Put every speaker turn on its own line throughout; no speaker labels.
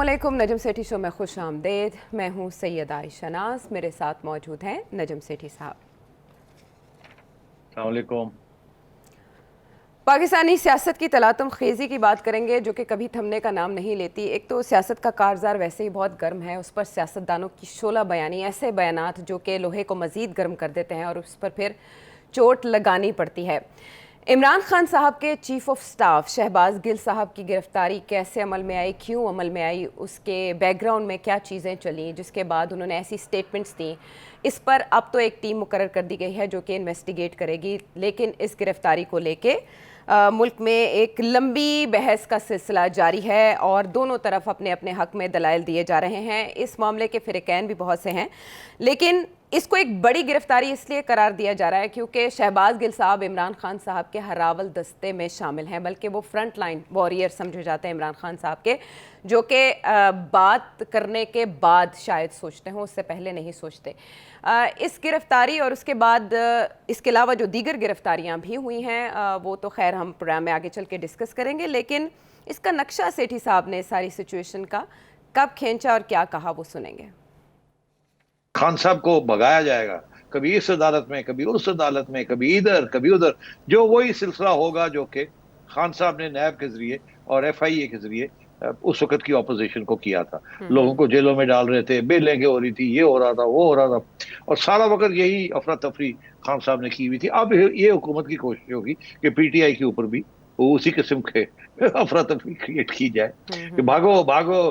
अस्सलामुअलैकुम। नजम सेठी शो में खुश आमदेद। मैं हूँ सैयदा आयशा नाज, मेरे साथ मौजूद हैं नजम सेठी साहब।
अस्सलाम वालेकुम।
पाकिस्तानी सियासत की तलातुम खेज़ी की बात करेंगे जो कि कभी थमने का नाम नहीं लेती। एक तो सियासत का कारज़ार वैसे ही बहुत गर्म है, उस पर सियासतदानों की शोला बयानी, ऐसे बयानात जो कि लोहे को मज़ीद गर्म कर देते हैं और उस पर फिर चोट लगानी पड़ती है। इमरान खान साहब के chief of staff Shahbaz Gill साहब की गिरफ्तारी कैसे अमल में आई, क्यों अमल में आई, उसके बैकग्राउंड में क्या चीज़ें चली जिसके बाद उन्होंने ऐसी स्टेटमेंट्स दी, इस पर अब तो एक टीम मुकर्रर कर दी गई है जो कि इन्वेस्टिगेट करेगी। लेकिन इस गिरफ्तारी को लेके मुल्क में एक लंबी बहस का सिलसिला जारी है और दोनों तरफ अपने अपने हक में दलाइल दिए जा रहे हैं। इस मामले के फ़िरक़ैन भी बहुत से हैं, लेकिन इसको एक बड़ी गिरफ्तारी इसलिए करार दिया जा रहा है क्योंकि शहबाज गिल साहब इमरान खान साहब के हरावल दस्ते में शामिल हैं, बल्कि वो फ्रंट लाइन वॉरियर समझे जाते हैं इमरान खान साहब के, जो कि बात करने के बाद शायद सोचते हों, उससे पहले नहीं सोचते। इस गिरफ्तारी और उसके बाद इसके अलावा जो दीगर गिरफ्तारियां भी हुई हैं वो तो खैर हम प्रोग्राम में आगे चल के डिस्कस करेंगे, लेकिन इसका नक्शा सेठी साहब ने सारी सिचुएशन का कब खींचा और क्या कहा वो सुनेंगे।
खान साहब को भगाया जाएगा, कभी इस अदालत में, कभी उस अदालत में, कभी इधर कभी उधर, जो वही सिलसिला होगा जो कि खान साहब ने नैब के जरिए और FIA के जरिए उस वक्त की ऑपोजिशन को किया था। लोगों को जेलों में डाल रहे थे, बेलें हो रही थी, ये हो रहा था, वो हो रहा था, और सारा वक्त यही अफरा तफरी खान साहब ने की हुई थी। अब ये हुकूमत की कोशिश होगी कि PTI के ऊपर भी उसी किस्म के अफरा तफरी क्रिएट की जाए कि भागो भागो,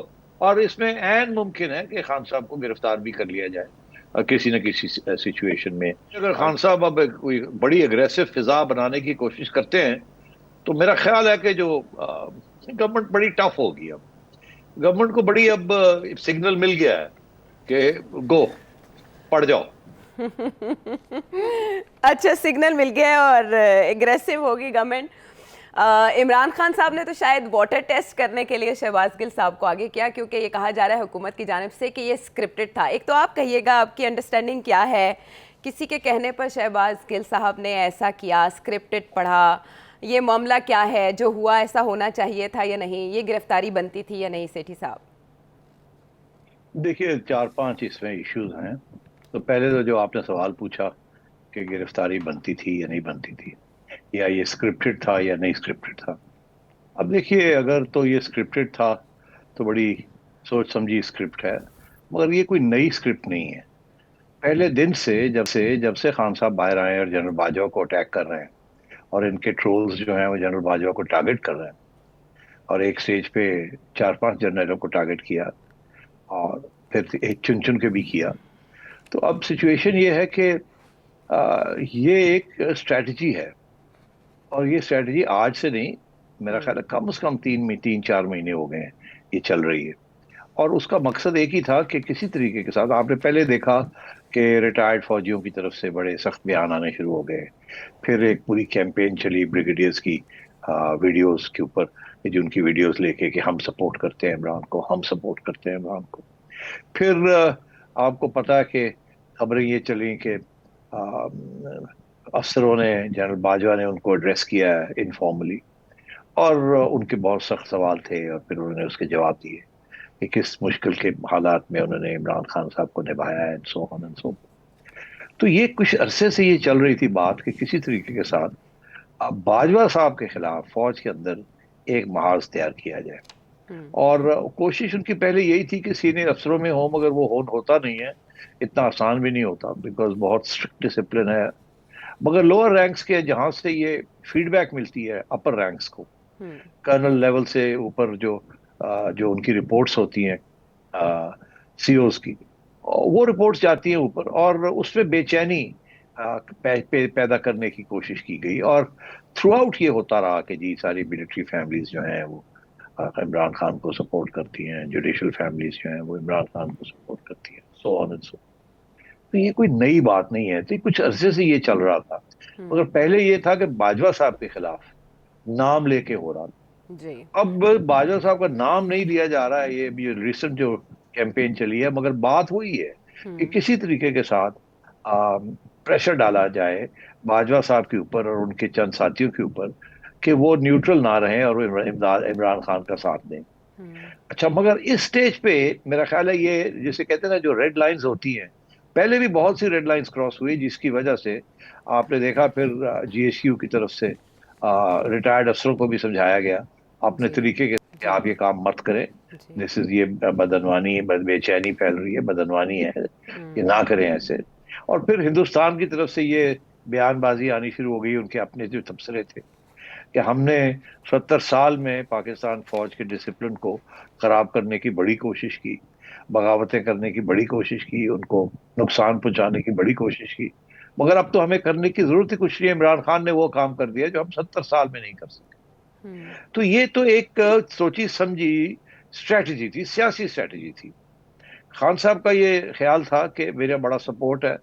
और इसमें ऐन मुमकिन है कि खान साहब को गिरफ्तार भी कर लिया जाए किसी न किसी सिचुएशन में। अगर खान साहब अब कोई बड़ी अग्रेसिव फिजा बनाने की कोशिश करते हैं तो मेरा ख्याल है कि जो गवर्नमेंट बड़ी टफ होगी। अब गवर्नमेंट को बड़ी अब सिग्नल मिल गया है कि गो, पड़ जाओ।
अच्छा, सिग्नल मिल गया है और एग्रेसिव होगी गवर्नमेंट। इमरान खान साहब ने तो शायद वाटर टेस्ट करने के लिए शहबाज गिल साहब को आगे किया, क्योंकि ये कहा जा रहा है हुकूमत की जानिब से कि ये स्क्रिप्टेड था। एक तो आप कहिएगा, आपकी अंडरस्टैंडिंग क्या है, किसी के कहने पर शहबाज गिल साहब ने ऐसा किया, स्क्रिप्टेड पढ़ा, ये मामला क्या है, जो हुआ ऐसा होना चाहिए था या नहीं, ये गिरफ्तारी बनती थी या नहीं सेठी साहब?
देखिए, 4-5 इसमें इश्यूज हैं। तो पहले तो जो आपने सवाल पूछा कि गिरफ्तारी बनती थी या नहीं बनती थी, या ये स्क्रिप्टेड था या नहीं स्क्रिप्टेड था। अब देखिए, अगर तो ये स्क्रिप्टेड था तो बड़ी सोच समझी स्क्रिप्ट है, मगर ये कोई नई स्क्रिप्ट नहीं है। पहले दिन से जब से खान साहब बाहर आए और जनरल बाजवा को अटैक कर रहे हैं, और इनके ट्रोल्स जो हैं वो जनरल बाजवा को टारगेट कर रहे हैं, और एक स्टेज पे 4-5 जनरलों को टारगेट किया और फिर एक चुन चुन के भी किया। तो अब सिचुएशन ये है कि ये एक स्ट्रैटेजी है, और ये स्ट्रैटेजी आज से नहीं, मेरा ख्याल है कम से कम 3-4 महीने हो गए हैं ये चल रही है। और उसका मकसद एक ही था कि किसी तरीके के साथ, आपने पहले देखा कि रिटायर्ड फौजियों की तरफ से बड़े सख्त बयान आने शुरू हो गए। फिर एक पूरी कैंपेन चली ब्रिगेडियर्स की वीडियोस के ऊपर, जो उनकी वीडियोस लेके कि हम सपोर्ट करते हैं इमरान को, हम सपोर्ट करते हैं इमरान को। फिर आपको पता है कि खबरें ये चली कि अफसरों ने, जनरल बाजवा ने उनको एड्रेस किया है इनफॉर्मली, और उनके बहुत सख्त सवाल थे, और फिर उन्होंने उसके जवाब दिए कि किस मुश्किल के हालात में उन्होंने इमरान खान साहब को निभाया है, सो ऑन एंड सो। तो ये कुछ अरसे से ये चल रही थी बात कि किसी तरीके के साथ अब बाजवा साहब के खिलाफ फौज के अंदर एक महाज तैयार किया जाए। और कोशिश उनकी पहले यही थी कि सीनियर अफसरों में हो, मगर वो होता नहीं है, इतना आसान भी नहीं होता, बिकॉज बहुत स्ट्रिक्ट डिसिप्लिन है। मगर लोअर रैंक्स के जहां से ये फीडबैक मिलती है अपर रैंक्स को, कर्नल लेवल से ऊपर जो उनकी रिपोर्ट्स होती हैं COs की, वो रिपोर्ट्स जाती हैं ऊपर, और उसमें बेचैनी पैदा करने की कोशिश की गई। और थ्रू आउट ये होता रहा कि जी सारी मिलिट्री फैमिलीज जो हैं वो इमरान खान को सपोर्ट करती हैं, जुडिशल फैमिलीज जो हैं वो इमरान खान को सपोर्ट करती हैं, सो ऑन एंड सो। तो ये कोई नई बात नहीं है, तो कुछ अरसे से ये चल रहा था। मगर पहले ये था कि बाजवा साहब के खिलाफ नाम लेके हो रहा था।
जी।
अब बाजवा साहब का नाम नहीं लिया जा रहा है, ये रिसेंट जो कैंपेन चली है, मगर बात वही है कि किसी तरीके के साथ प्रेशर डाला जाए बाजवा साहब के ऊपर और उनके चंद साथियों के ऊपर कि वो न्यूट्रल ना रहें और वो इमरान खान का साथ दें। अच्छा, मगर इस स्टेज पे मेरा ख्याल है ये जिसे कहते हैं ना, जो रेड लाइंस होती हैं, पहले भी बहुत सी रेड लाइंस क्रॉस हुई, जिसकी वजह से आपने देखा फिर जीएसयू की तरफ से रिटायर्ड अफसरों को भी समझाया गया अपने
जी
तरीके के कि
जी
आप ये काम मत करें।
जी।
दिस इज, ये बदनवानी बेचैनी फैल रही है, बदनवानी है, ये ना करें ऐसे। और फिर हिंदुस्तान की तरफ से ये बयानबाजी आनी शुरू हो गई, उनके अपने जो तबसरे थे कि हमने 70 साल में पाकिस्तान फौज के डिसिप्लिन को खराब करने की बड़ी कोशिश की, बगावतें करने की बड़ी कोशिश की, उनको नुकसान पहुंचाने की बड़ी कोशिश की, मगर अब तो हमें करने की जरूरत ही कुछ नहीं है। इमरान खान ने वो काम कर दिया जो हम 70 साल में नहीं कर सके। तो ये तो एक सोची समझी स्ट्रैटेजी थी, सियासी स्ट्रैटेजी थी। खान साहब का ये ख्याल था कि मेरा बड़ा सपोर्ट है,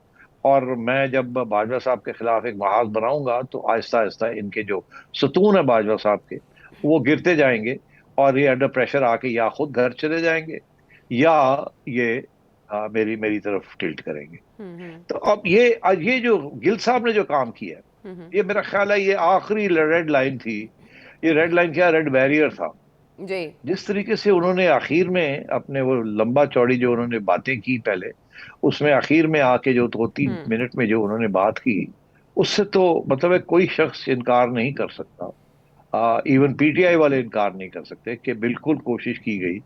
और मैं जब बाजवा साहब के खिलाफ एक महाज बनाऊंगा तो आहिस्ता आहिस्ता इनके जो सतून है बाजवा साहब के, वो गिरते जाएंगे, और ये अंडर प्रेशर आके या खुद घर चले जाएंगे, या ये मेरी मेरी तरफ टिल्ट करेंगे। तो अब ये आज ये जो गिल साहब ने जो काम किया है, ये मेरा ख्याल है ये आखिरी रेड लाइन थी। ये रेड लाइन क्या, रेड बैरियर था।
जी।
जिस तरीके से उन्होंने आखिर में अपने वो लंबा चौड़ी जो उन्होंने बातें की पहले, उसमें आखिर में आके जो 2-3 मिनट में जो उन्होंने बात की, उससे तो मतलब है कोई शख्स इनकार नहीं कर सकता। इवन पीटीआई वाले इनकार नहीं कर सकते कि बिल्कुल कोशिश की गई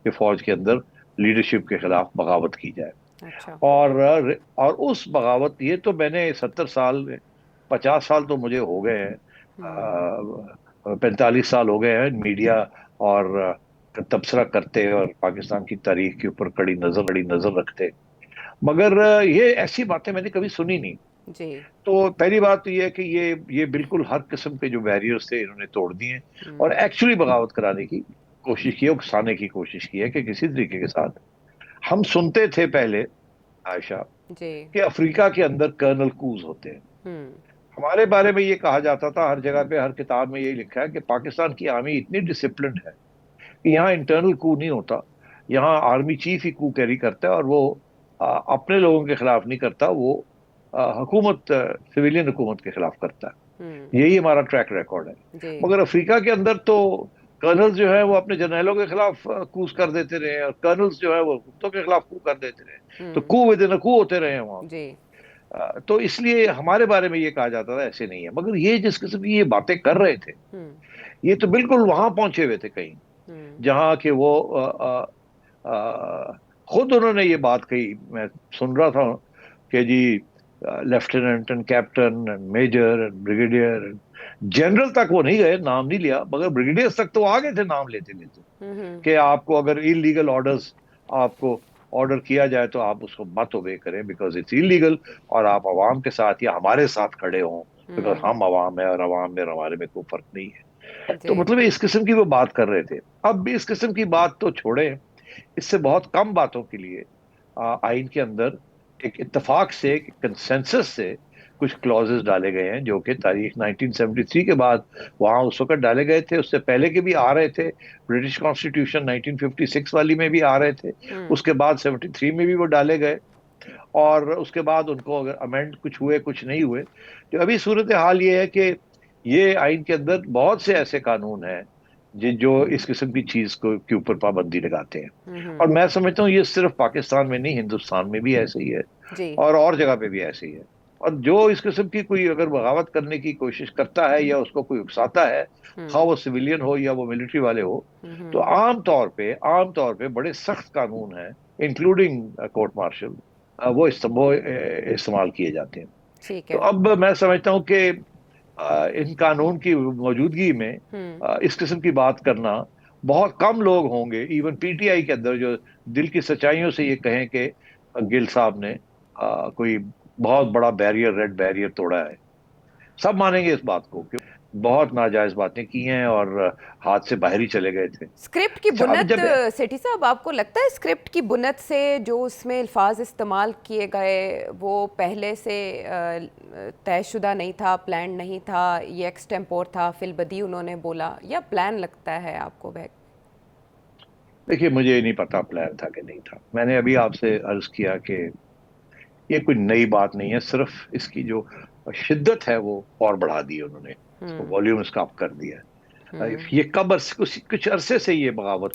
कि फौज के अंदर लीडरशिप के खिलाफ बगावत की जाए।
अच्छा।
और उस बगावत, ये तो मैंने 70 साल में, 50 साल तो मुझे हो गए हैं, 45 साल हो गए हैं मीडिया और तबसरा करते और पाकिस्तान की तारीख के ऊपर कड़ी नजर रखते, मगर ये ऐसी बातें मैंने कभी सुनी नहीं।
जी।
तो पहली बात तो ये है कि ये बिल्कुल हर किस्म के जो बैरियर्स थे इन्होंने तोड़ दिए, और एक्चुअली बगावत कराने की कोशिश की, उकसाने की कोशिश की है कि किसी तरीके के साथ। हम सुनते थे पहले, आयशा,
जी।
कि अफ्रीका के अंदर कर्नल कूज होते हैं। हमारे बारे में ये कहा जाता था, हर जगह पे हर किताब में यही लिखा है कि पाकिस्तान की आर्मी इतनी डिसिप्लिन्ड है कि यहाँ इंटरनल कू नहीं होता। यहाँ आर्मी चीफ ही कू कैरी करता है, और वो अपने लोगों के खिलाफ नहीं करता, वो हुकूमत, सिविलियन हुकूमत के खिलाफ करता है। यही हमारा ट्रैक रिकॉर्ड है।
जी।
मगर अफ्रीका के अंदर तो कर्नल्स जो है वो अपने जर्नैलों के खिलाफ कूच कर देते रहे, और कर्नल्स जो है वो कुत्तों के खिलाफ कू कर देते रहे। तो कू विद इन कू होते रहे हैं वहां।
जी।
तो इसलिए हमारे बारे में ये कहा जाता था ऐसे नहीं है, मगर ये जिस किस्म की ये बातें कर रहे थे, ये तो बिल्कुल वहां पहुंचे हुए थे कहीं, जहां के वो खुद उन्होंने ये बात कही। मैं सुन रहा था कि जी lieutenant and captain and major and brigadier, general तक वो नहीं गए, नाम नहीं लिया, मगर ब्रिगेडियर्स तक तो आ गए थे नाम लेते लेते, कि आपको अगर इलीगल ऑर्डर्स, आपको ऑर्डर किया जाए तो आप उसको मत ओबे करें बिकॉज इट्स इलीगल, और आप आवाम के साथ या हमारे साथ खड़े हों बिकॉज हम आवाम है, और आवाम में और हमारे में कोई फर्क नहीं है। तो
जी।
मतलब इस किस्म की वो बात कर रहे थे। अब भी इस किस्म की बात तो छोड़े, इससे बहुत कम बातों के लिए आइन के अंदर एक इत्तेफाक से, एक कंसेंसस से कुछ क्लॉजेस डाले गए हैं, जो कि तारीख 1973 के बाद वहां उस वक्त डाले गए थे, उससे पहले के भी आ रहे थे। ब्रिटिश कॉन्स्टिट्यूशन 1956 वाली में भी आ रहे थे, उसके बाद 73 में भी वो डाले गए, और उसके बाद उनको अगर अमेंड कुछ हुए कुछ नहीं हुए। तो अभी सूरत हाल ये है कि ये आइन के अंदर बहुत से ऐसे कानून हैं जो इस किस्म की चीज को के ऊपर पाबंदी लगाते हैं, और मैं समझता हूँ ये सिर्फ पाकिस्तान में नहीं, हिंदुस्तान में भी ऐसे ही है,
जी।
और जगह पे भी ऐसे ही है। और जो इस किस्म की कोई अगर बगावत करने की कोशिश करता है या उसको कोई उकसाता है, खा वो सिविलियन हो या वो मिलिट्री वाले हो, तो आम तौर पे बड़े सख्त कानून हैं, इंक्लूडिंग कोर्ट मार्शल, वो इस्तेमाल किए जाते हैं।
ठीक
तो
है।
अब मैं समझता हूँ कि इन कानून की मौजूदगी में इस किस्म की बात करना, बहुत कम लोग होंगे इवन पीटीआई के अंदर जो दिल की सच्चाइयों से ये कहें कि गिल साहब ने कोई बहुत बड़ा बैरियर, रेड बैरियर तोड़ा है। सब मानेंगे इस बात को कि बहुत नाजायज बातें की हैं और हाथ से बाहर ही चले गए थे।
स्क्रिप्ट की
अच्छा, अब
बुनत,
जब
सेठी साहब, आपको लगता है स्क्रिप्ट की बुनत से जो उसमें अल्फाज इस्तेमाल किए गए वो पहले से तयशुदा नहीं था, प्लान नहीं था, ये एक्सटेम्पोर था, फिलबदी उन्होंने बोला, या प्लान लगता है आपको वह?
देखिए, मुझे नहीं पता प्लान था कि नहीं था। मैंने अभी आपसे अर्ज किया कि ये कोई नई बात नहीं है, सिर्फ इसकी जो शिद्दत है वो और बढ़ा दी है उन्होंने, इसको वॉल्यूम इसका अप कर दिया है। ये कब कुछ अरसे से ये बगावत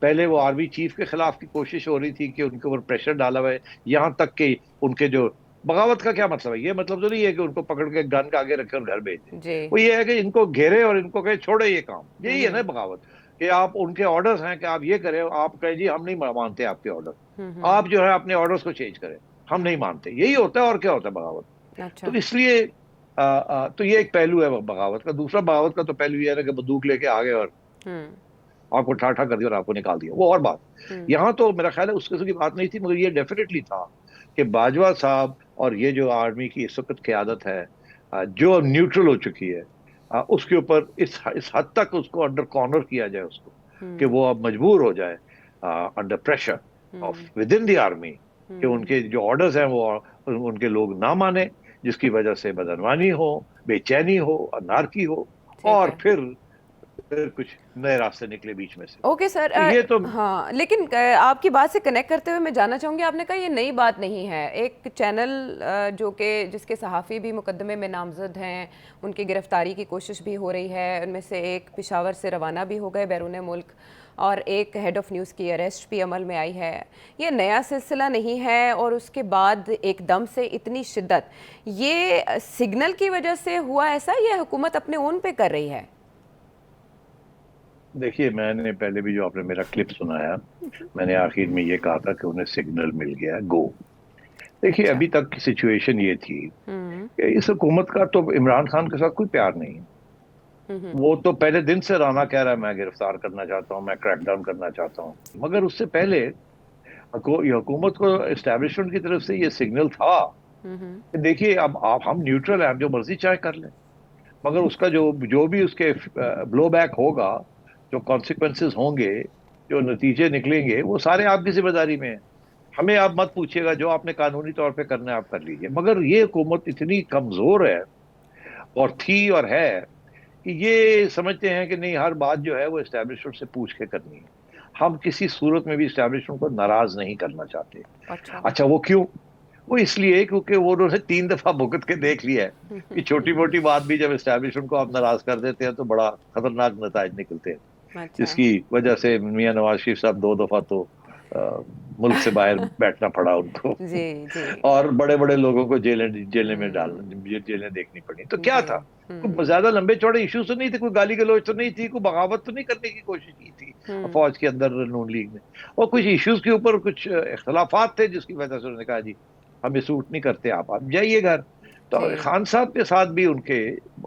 पहले वो आर्मी चीफ के खिलाफ की कोशिश हो रही थी कि उनके ऊपर प्रेशर डाला हुआ है, यहाँ तक कि उनके जो बगावत का क्या मतलब है, ये मतलब तो नहीं है कि उनको पकड़ के गन के आगे रखे और घर भेज दें।
जी।
वो ये है कि इनको घेरे और इनको कहे छोड़े ये काम, यही है ना
हम्म।
बगावत। कि आप उनके ऑर्डर्स हैं कि आप ये करें, आप कहें जी हम नहीं मानते आपके ऑर्डर, आप
हम्म।
जो है अपने ऑर्डर्स को चेंज करें, हम नहीं मानते, यही होता है और क्या होता है बगावत। तो
अच्छा।
इसलिए तो ये एक पहलू है बगावत का। दूसरा बगावत का तो पहलू ये है ना कि बंदूक लेके आ गए और
हम्म।
आपको ठाठा कर दिया और आपको निकाल दिया, वो और बात।
हम्म।
यहाँ तो मेरा ख्याल है उस किस्म की बात नहीं थी, मगर ये डेफिनेटली था कि बाजवा साहब और ये जो आर्मी की इस वक्त क़यादत है, जो न्यूट्रल हो चुकी है, उसके ऊपर इस हद तक उसको अंडर कॉर्नर किया जाए उसको, कि
हम्म।
वो अब मजबूर हो जाए under pressure of
hmm.
With in the army, कि
हम्म।
उनके जो ऑर्डर्स हैं वो उनके लोग ना माने, जिसकी वजह से बदनवानी हो, बेचैनी हो, अनारकी हो,
ठीक
और
है।
फिर कुछ नए रास्ते निकले बीच में से।
Okay sir.
तो ये तो
हाँ, लेकिन आपकी बात से कनेक्ट करते हुए मैं जानना चाहूँगी, आपने कहा ये नई बात नहीं है। एक चैनल जो कि जिसके सहाफ़ी भी मुकदमे में नामजद हैं, उनकी गिरफ्तारी की कोशिश भी हो रही है, उनमें से एक पेशावर से रवाना भी हो गए बैरून मुल्क, और एक हेड ऑफ़ न्यूज़ की अरेस्ट भी अमल में आई है। ये नया सिलसिला नहीं है, और उसके बाद एकदम से इतनी शिद्दत, ये सिग्नल की वजह से हुआ ऐसा, ये हुकूमत अपने ओन पे कर रही है?
देखिए, मैंने पहले भी जो आपने मेरा क्लिप सुनाया, मैंने आखिर में ये कहा था कि उन्हें सिग्नल मिल गया, गो। देखिए,
अच्छा।
अभी तक की सिचुएशन ये थी
हम्म।
कि इस हुकूमत का तो इमरान खान के साथ कोई प्यार नहीं है।
हम्म।
वो तो पहले दिन से राना कह रहा है मैं गिरफ्तार करना चाहता हूँ, मैं क्रैकडाउन करना चाहता हूँ, मगर उससे पहले ये हुकूमत को एस्टेब्लिशमेंट की तरफ से ये सिग्नल था
हम्म।
कि देखिए, अब आप हम न्यूट्रल हैं, हम जो मर्जी चाहे कर लें, मगर उसका जो जो भी उसके ब्लो बैक होगा, जो कॉन्सिक्वेंसेस होंगे, जो नतीजे निकलेंगे, वो सारे आपकी जिम्मेदारी में है। हमें आप मत पूछिएगा, जो आपने कानूनी तौर पे करना है आप कर लीजिए। मगर ये हुकूमत इतनी कमजोर है, और थी और है, कि ये समझते हैं कि नहीं, हर बात जो है वो एस्टेब्लिशमेंट से पूछ के करनी है। हम किसी सूरत में भी एस्टेब्लिशमेंट को नाराज नहीं करना चाहते।
अच्छा।
अच्छा, वो क्यों? वो इसलिए क्योंकि वो उन्होंने 3 दफा भुगत के देख लिया है कि छोटी मोटी बात भी जब एस्टेब्लिशमेंट को आप नाराज कर देते हैं तो बड़ा खतरनाक नताज निकलते हैं।
अच्छा।
जिसकी वजह से मियां नवाज शरीफ साहब 2 दफा तो अ, मुल्क से बाहर बैठना पड़ा उनको।
जी। जी।
और बड़े बड़े लोगों को जेलें जेलें में डाल
हम्म।
जेलें देखनी पड़ी। तो क्या
जी।
था? कोई
हम्म।
ज्यादा लंबे चौड़े इश्यूज तो नहीं थे, कोई गाली गलौज तो नहीं थी, कोई बगावत तो नहीं करने की कोशिश की थी
हम्म।
फौज के अंदर नून लीग ने। और कुछ इश्यूज के ऊपर कुछ इख्तलाफात थे, जिसकी वजह से उन्होंने कहा जी हमें सूट नहीं करते, आप जाइए घर। तो
जी।
खान साहब के साथ भी उनके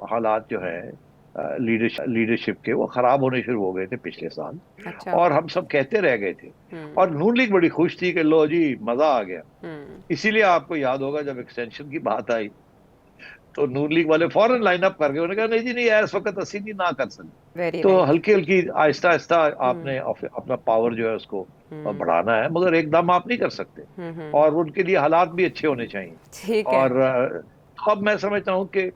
हालात जो है लीडरशिप के, वो खराब होने शुरू हो गए थे पिछले साल,
अच्छा।
और हम सब कहते रह गए थे।
हम्म।
और नून लीग बड़ी खुश थी कि लो जी मजा आ गया।
हम्म।
इसीलिए आपको याद होगा जब एक्सटेंशन की बात आई तो नून लीग वाले फौरन लाइन अप कर गए, उन्होंने कहा नहीं जी नहीं यार, इस वक्त अस्सी नहीं ना कर सकते।
वेरी
तो
राइट।
हल्की हल्की आहिस्ता आहिस्ता
हम्म।
आपने अपना पावर जो है उसको
हम्म।
बढ़ाना है, मगर एकदम आप नहीं कर सकते।
हम्म।
और उनके लिए हालात भी अच्छे होने चाहिए।
ठीक है।
और तो अब मैं समझता हूँ कि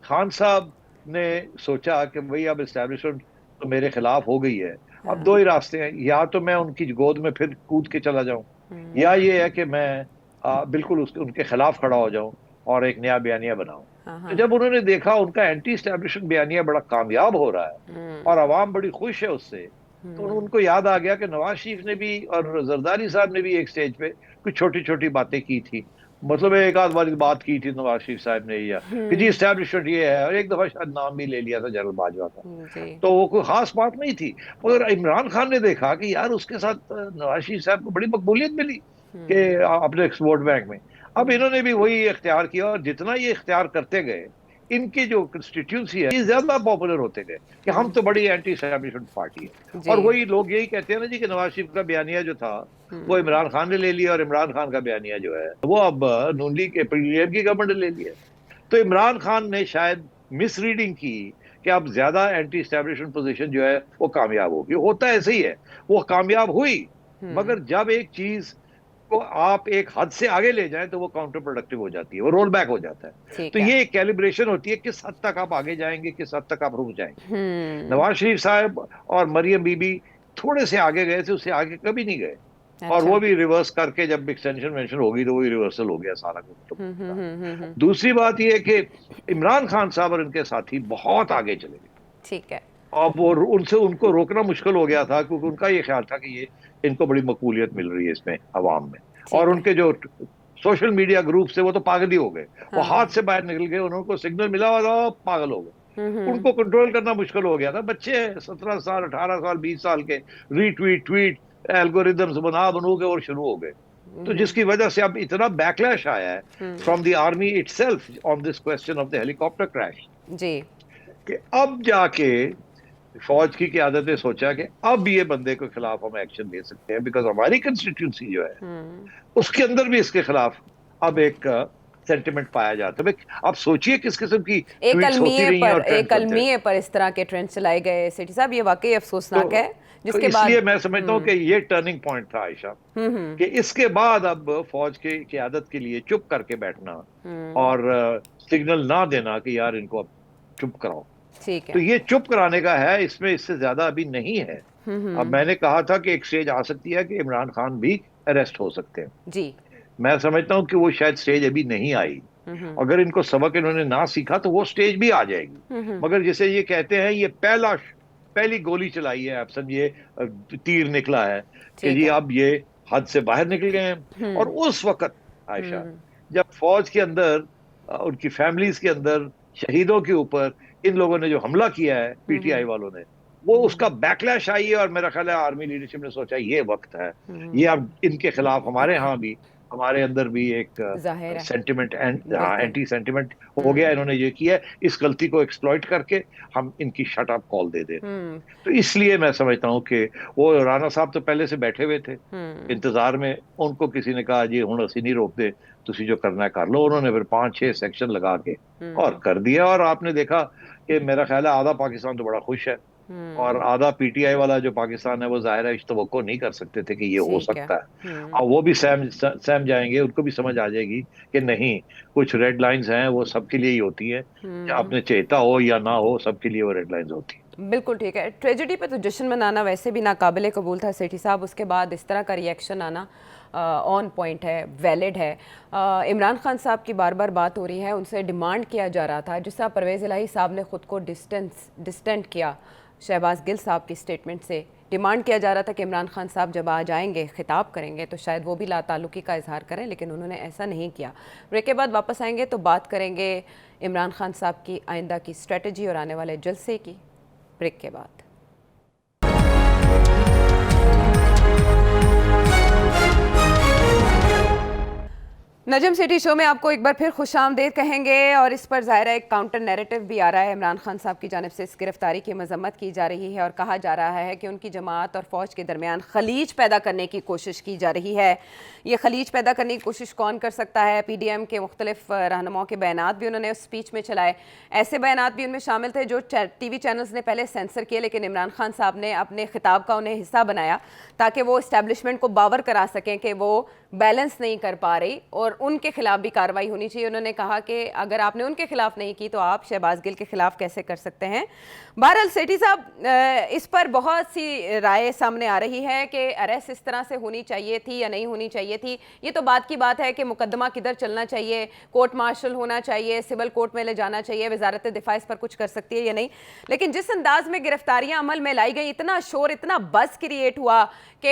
खान साहब ने सोचा कि भाई अब इस्टेब्लिशमेंट तो मेरे खिलाफ हो गई है, अब दो
हाँ।
ही रास्ते हैं, या तो मैं उनकी गोद में फिर कूद के चला जाऊं,
हम्म।
या ये है कि मैं बिल्कुल उनके खिलाफ खड़ा हो जाऊं और एक नया बयानिया बनाऊं।
हाँ।
तो
हाँ।
जब उन्होंने देखा उनका एंटी इस्टेब्लिशमेंट बयानिया बड़ा कामयाब हो रहा है और
हम्म।
आवाम बड़ी खुश है उससे, तो
हम्म।
उनको याद आ गया कि नवाज शरीफ ने भी और जरदारी साहब ने भी एक स्टेज पे कुछ छोटी छोटी बातें की थी। मतलब एक आध बार बात की थी नवाज शरीफ साहब ने, या कि जी
हम्म।
इस्टेब्लिशमेंट ये है, और एक दफा शायद नाम भी ले लिया था जनरल बाजवा का।
जी।
तो वो कोई खास बात नहीं थी। मगर इमरान खान ने देखा कि यार उसके साथ नवाज शरीफ साहब को बड़ी मकबूलियत मिली कि
हम्म।
अपने वोट बैंक में। अब
हम्म।
इन्होंने भी वही इख्तियार किया, और जितना ये इख्तियार करते गए, इनकी जो कंस्टिट्यूंसी है ये ज्यादा पॉपुलर होते गए कि हम
हम्म।
तो बड़ी एंटी एस्टैब्लिशमेंट पार्टी है।
जी।
और वही लोग यही कहते हैं ना जी कि नवाज शरीफ का बयानिया जो था वो
हम्म।
इमरान खान ने ले लिया, और इमरान खान का बयानिया जो है वो अब नून लीग के पीडीएम की गवर्नमेंट ने ले लिया। तो इमरान खान ने शायद मिस रीडिंग की कि अब ज्यादा एंटी एस्टैब्लिशमेंट पोजीशन जो है वो कामयाब होगी। होता ऐसे ही है, वो कामयाब हुई,
हम्म।
मगर जब एक चीज को आप एक हद से आगे ले जाएं तो वो काउंटर प्रोडक्टिव हो जाती है, वो रोल बैक हो जाता है। तो
ठीक है।
ये एक कैलिब्रेशन होती है, किस हद तक आप आगे जाएंगे, किस हद तक आप रुक जाएंगे।
हम्म।
नवाज शरीफ साहब और मरियम बीबी थोड़े से आगे गए थे, उससे आगे कभी नहीं गए। और
अच्छा।
वो भी रिवर्स करके जब एक्सटेंशन मेंशन होगी तो वही रिवर्सल हो गया सारा कुछ।
हम्म।
दूसरी बात यह है कि इमरान खान साहब और इनके साथी बहुत आगे चले गए।
ठीक है।
अब वो उनसे उनको रोकना मुश्किल हो गया था, क्योंकि उनका ये ख्याल था कि ये इनको बड़ी मकबूलियत मिल रही है इसमें अवाम में। और
ठीक है।
उनके जो सोशल मीडिया ग्रुप से वो तो पागल ही हो गए, वो हाथ
हाँ।
से बाहर निकल गए, उनको सिग्नल मिला और वो पागल हो गए।
हम्म।
उनको कंट्रोल करना मुश्किल हो गया था। बच्चे 17 साल, 18 साल, 20 साल के, रीट्वीट ट्वीट एल्गोरिदम्स बना बनू के और शुरू हो गए। तो जिसकी वजह से अब इतना बैकलैश आया है from the army itself on this question of the helicopter crash,
जी।
कि अब जाके फौज की क्यादत ने सोचा कि अब ये बंदे के खिलाफ हम एक्शन ले सकते हैं, बिकॉज हमारी कंस्टिट्यूंसी जो है उसके अंदर भी इसके खिलाफ अब एक सेंटिमेंट पाया जाता है। आप सोचिए किस किस्म की ट्वीट्स होती रही हैं और ट्रेंड
एक
बनते हैं।
अलमिए पर इस तरह के ट्रेंड चलाए गए सेठी साहब, ये वाकई अफसोसनाक है।
तो तो
जिसके बाद
इसलिए मैं समझता हूँ कि ये टर्निंग पॉइंट था आयशा, कि इसके बाद अब फौज की क्यादत के लिए चुप करके बैठना और सिग्नल ना देना कि यार इनको अब चुप कराओ।
ठीक
तो
है।
ये चुप कराने का है, इसमें इससे ज्यादा अभी नहीं है। अब मैंने कहा था कि एक स्टेज आ सकती है कि इमरान खान भी अरेस्ट हो सकते हैं।
जी।
मैं समझता हूँ कि वो शायद स्टेज अभी नहीं आई। अगर इनको सबक इन्होंने ना सीखा तो वो स्टेज भी आ जाएगी। मगर जिसे ये कहते हैं, ये पहली गोली चलाई है, आप समझिए, तीर निकला है कि
ठीक
जी
है।
अब ये हद से बाहर निकल गए हैं। और उस वक्त आयशा, जब फौज के अंदर, उनकी फैमिलीज के अंदर, शहीदों के ऊपर इन लोगों ने जो हमला किया है, पीटीआई वालों ने, वो उसका बैकलैश आई है। और मेरा ख्याल है आर्मी लीडरशिप ने सोचा ये वक्त है, ये अब इनके खिलाफ हमारे यहाँ भी, हमारे अंदर भी एक
जाहिर है।
सेंटिमेंट,
बिल्कुल।
एंटी सेंटिमेंट हो गया। इन्होंने ये किया है, इस गलती को एक्सप्लॉइट करके हम इनकी शट अप कॉल दे रहे हैं। तो इसलिए मैं समझता हूँ कि वो राणा साहब तो पहले से बैठे हुए थे इंतजार में। उनको किसी ने कहा जी हुण असी नहीं रोकते, तुसी जो करना है कर लो। उन्होंने फिर 5-6 सेक्शन लगा के और कर दिया। और आपने देखा कि मेरा ख्याल है आधा पाकिस्तान तो बड़ा खुश है, और आधा पीटीआई वाला जो पाकिस्तान है वो जाहिर है इस तवक्को नहीं कर सकते थे कि ये हो
ठीक है।
सकता है। अब वो भी सहम सहम जाएंगे, उनको भी समझ आ जाएगी कि नहीं, कुछ रेड लाइंस हैं, वो सबके लिए ही होती है। आपने चेता हो या ना हो, सबके लिए वो रेड लाइंस होती है।
बिल्कुल ठीक है। ट्रेजेडी पे तो जश्न मनाना वैसे भी नाकाबिले कबूल था सेठी साहब, उसके बाद इस तरह का रिएक्शन आना ऑन पॉइंट है, वैलिड है। इमरान खान साहब की बार बार बात हो रही है, उनसे डिमांड किया जा रहा था, जिस तरह परवेज़ इलाही साहब ने ख़ुद को डिस्टेंट किया शहबाज गिल साहब की स्टेटमेंट से। डिमांड किया जा रहा था कि इमरान खान साहब जब आ जाएंगे, खिताब करेंगे, तो शायद वो भी लाताल्लुकी का इजहार करें, लेकिन उन्होंने ऐसा नहीं किया। ब्रेक के बाद वापस आएंगे तो बात करेंगे इमरान खान साहब की आइंदा की स्ट्रेटजी और आने वाले जलसे की। ब्रेक के बाद। नजम सिटी शो में आपको एक बार फिर खुशामदीद कहेंगे, और इस पर ज़ाहिर है एक काउंटर नैरेटिव भी आ रहा है। इमरान खान साहब की जानिब से इस गिरफ्तारी की मजम्मत की जा रही है और कहा जा रहा है कि उनकी जमात और फ़ौज के दरमियान खलीज पैदा करने की कोशिश की जा रही है। ये खलीज पैदा करने की कोशिश कौन कर सकता है? PDM के मुख्तलिफ रहनुमाओं के बयानात भी उन्होंने उस स्पीच में चलाए। ऐसे बयानात भी उनमें शामिल थे जो TV चैनल्स ने पहले सेंसर किए, लेकिन इमरान खान साहब ने अपने खिताब का उन्हें हिस्सा बनाया ताकि वो इस्टेब्लिशमेंट को बावर करा सकें कि वो बैलेंस नहीं कर पा रही और उनके खिलाफ भी कार्रवाई होनी चाहिए। उन्होंने कहा कि अगर आपने उनके खिलाफ नहीं की तो आप शहबाज गिल के खिलाफ कैसे कर सकते हैं। बहरहाल सेठी साहब, इस पर बहुत सी राय सामने आ रही है कि अरेस्ट इस तरह से होनी चाहिए थी या नहीं होनी चाहिए थी। ये तो बात की बात है कि मुकदमा किधर चलना चाहिए, कोर्ट मार्शल होना चाहिए, सिविल कोर्ट में ले जाना चाहिए, वजारत दिफा इस पर कुछ कर सकती है या नहीं। लेकिन जिस अंदाज में गिरफ्तारियां अमल में लाई गई, इतना शोर, इतना बज़ क्रिएट हुआ कि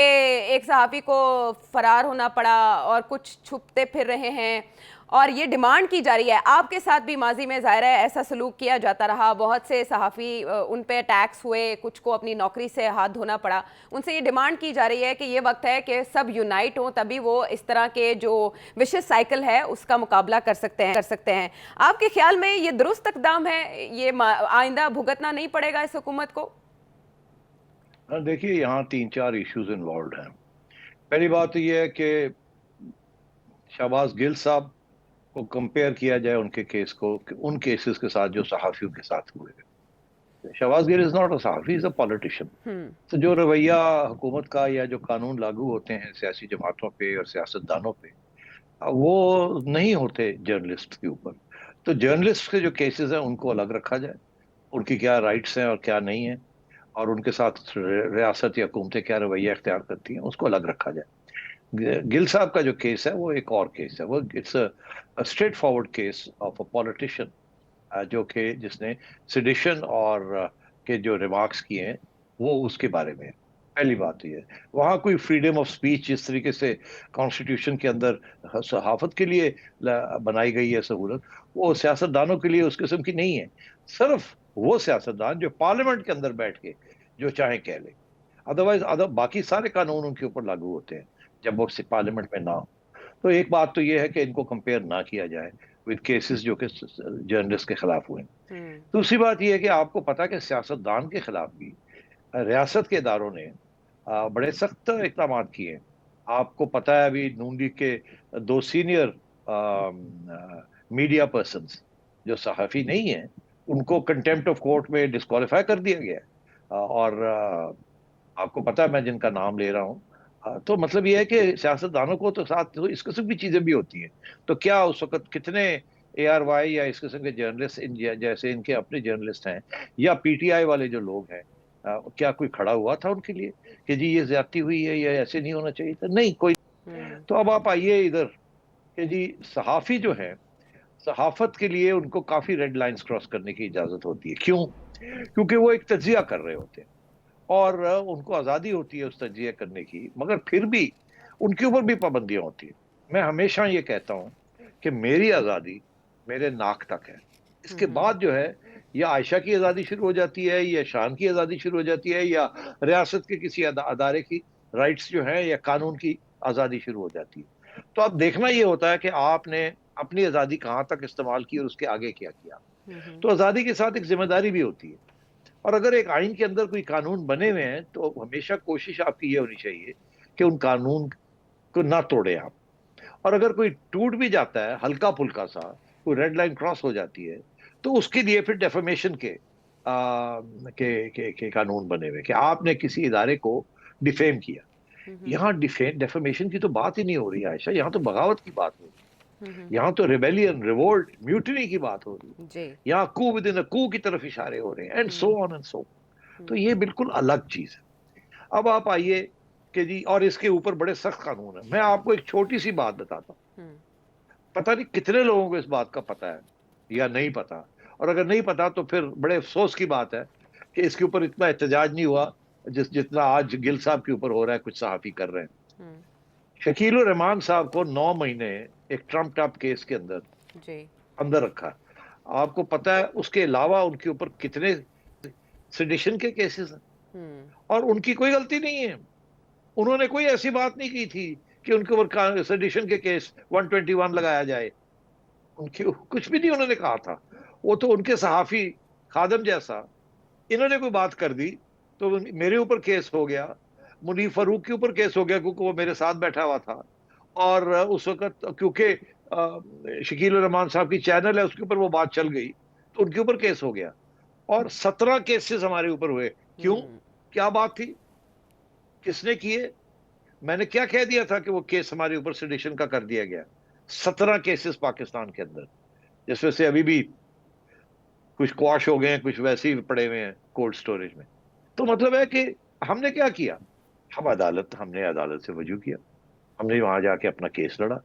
एक सहाफ़ी को फरार होना पड़ा और कुछ छुपते फिर रहे हैं, और ये डिमांड की जा रही है। आपके साथ भी माजी में ज़ाहिर है ऐसा सलूक किया जाता रहा, बहुत से सहाफ़ी उन पे अटैक्स हुए, कुछ को अपनी नौकरी से हाथ धोना पड़ा। उनसे ये डिमांड की जा रही है कि ये वक्त है कि सब यूनाइट हों, तभी वो इस तरह के जो विशेष साइकिल है उसका मुकाबला कर सकते हैं। आपके ख्याल में ये दुरुस्त इक़दाम है? ये आइंदा भुगतना नहीं पड़ेगा इस हुकूमत को?
देखिए, यहाँ 3-4 इश्यूज इन्वॉल्व हैं। पहली बात तो ये है कि शहबाज गिल साहब को कंपेयर किया जाए उनके केस को उन केसेस के साथ जो सहाफियों के साथ हुए। Shahbaz Gill is not a सहाफी, इज अ पॉलिटिशियन। तो जो रवैया हुकूमत का या जो कानून लागू होते हैं सियासी जमातों पे और सियासतदानों पे, वो नहीं होते जर्नलिस्ट के ऊपर। तो जर्नलिस्ट के जो केसेस हैं उनको अलग रखा जाए, उनकी क्या राइट्स हैं और क्या नहीं है, और उनके साथ रियासत या हुकूमतें क्या रवैया इख्तियार करती हैं उसको अलग रखा जाए। गिल साहब का जो केस है वो एक और केस है। वो it's a straight forward case of a politician, जो कि जिसने सिडिशन और के जो रिमार्क्स किए हैं वो उसके बारे में है। पहली बात तो ये है, वहाँ कोई फ्रीडम ऑफ स्पीच जिस तरीके से कॉन्स्टिट्यूशन के अंदर सहाफत के लिए बनाई गई है सहूलत, वो सियासतदानों के लिए उस किस्म की नहीं है। सिर्फ वो सियासतदान जो पार्लियामेंट के अंदर बैठ के जो चाहे कह ले, अदरवाइज अदर बाकी सारे कानून उनके ऊपर लागू होते हैं जब वो पार्लियामेंट में ना हो। तो एक बात तो ये है कि इनको कंपेयर ना किया जाए विद केसेस जो कि जर्नलिस्ट के खिलाफ हुए हैं।
हम्म।
दूसरी बात यह है कि आपको पता है कि सियासतदान के खिलाफ भी रियासत के इदारों ने बड़े सख्त इकदाम किए हैं। आपको पता है अभी नून लीग के दो सीनियर मीडिया पर्सन्स जो सहाफ़ी नहीं है, उनको कंटेम्प्ट ऑफ कोर्ट में डिस्क्वालीफाई कर दिया गया है। और आपको पता है मैं जिनका नाम ले रहा हूँ। तो मतलब ये है कि सियासतदानों को तो साथ तो इस किस्म की चीजें भी होती हैं। तो क्या उस वक्त कितने ARY या इस किस्म के जर्नलिस्ट जैसे इनके अपने जर्नलिस्ट हैं या PTI वाले जो लोग हैं, क्या कोई खड़ा हुआ था उनके लिए कि जी ये ज्यादती हुई है या ऐसे नहीं होना चाहिए था? नहीं, कोई।
हम्म।
तो अब आप आइए इधर कि जी सहाफी जो है, सहाफत के लिए उनको काफी रेड लाइंस क्रॉस करने की इजाजत होती है। क्यों? क्योंकि वो एक तज्जिया कर रहे होते हैं और उनको आज़ादी होती है उस तजिया करने की, मगर फिर भी उनके ऊपर भी पाबंदियां होती है। मैं हमेशा ये कहता हूं कि मेरी आज़ादी मेरे नाक तक है। इसके
हम्म।
बाद जो है, या आयशा की आज़ादी शुरू हो जाती है, या शान की आज़ादी शुरू हो जाती है, या रियासत के किसी अदारे की राइट्स जो है, या कानून की आज़ादी शुरू हो जाती है। तो अब देखना ये होता है कि आपने अपनी आज़ादी कहाँ तक इस्तेमाल की और उसके आगे क्या किया।
हम्म।
तो आज़ादी के साथ एक जिम्मेदारी भी होती है। और अगर एक आइन के अंदर कोई कानून बने हुए हैं तो हमेशा कोशिश आपकी ये होनी चाहिए कि उन कानून को ना तोड़े आप। और अगर कोई टूट भी जाता है हल्का फुल्का सा, कोई रेड लाइन क्रॉस हो जाती है, तो उसके लिए फिर डेफेमेशन के कानून बने हुए कि आपने किसी इदारे को डिफेम किया।
हम्म।
यहाँ डेफेमेशन की तो बात ही नहीं हो रही है आयशा, यहाँ तो बगावत की बात हो रही
हम्म।
है, यहाँ तो रिबेलियन, रिवोल्ट, म्यूटिनी की बात हो रही है।
जी।
यहाँ कू विद इन अ कू की तरफ इशारे हो रहे हैं, and so
hmm.
On and so. तो
हम्म।
ये बिल्कुल अलग चीज है। अब आप आइए कि जी, और इसके ऊपर बड़े सख्त कानून है। मैं आपको एक छोटी सी बात बताता हूँ,
हम्म।
पता नहीं कितने लोगों को इस बात का पता है या नहीं पता। और अगर नहीं पता तो फिर बड़े अफसोस की बात है कि इसके ऊपर इतना एहतजाज नहीं हुआ जितना आज गिल साहब के ऊपर हो रहा है, कुछ सहाफी कर रहे हैं।
हम्म।
शकील उर रहमान साहब को 9 महीने एक ट्रम्प टॉप केस के अंदर
जी।
अंदर रखा। आपको पता है उसके अलावा उनके ऊपर कितने सेडिशन के केसेस हैं?
हम्म।
और उनकी कोई गलती नहीं है। उन्होंने कोई ऐसी बात नहीं की थी कि उनके ऊपर सेडिशन के केस 121 लगाया जाए। उनकी कुछ भी नहीं उन्होंने कहा था। वो तो उनके सहाफी खादम जैसा, इन्होंने कोई बात कर दी तो मेरे ऊपर केस हो गया, मुनीफ फारूक के ऊपर केस हो गया क्योंकि वो मेरे साथ बैठा हुआ था। और उस वक्त क्योंकि शकील उर रहमान साहब की चैनल है उसके ऊपर वो बात चल गई तो उनके ऊपर केस हो गया। और 17 केसेस हमारे ऊपर हुए। क्यों?
हम्म।
क्या बात थी? किसने किए? मैंने क्या कह दिया था कि वो केस हमारे ऊपर सेडिशन का कर दिया गया? 17 केसेस पाकिस्तान के अंदर, जिसमें से अभी भी कुछ क्वाश हो गए हैं, कुछ वैसे ही पड़े हुए हैं कोल्ड स्टोरेज में। तो मतलब है कि हमने क्या किया? हमने अदालत से वजू किया, हमने वहां जाके अपना केस लड़ा।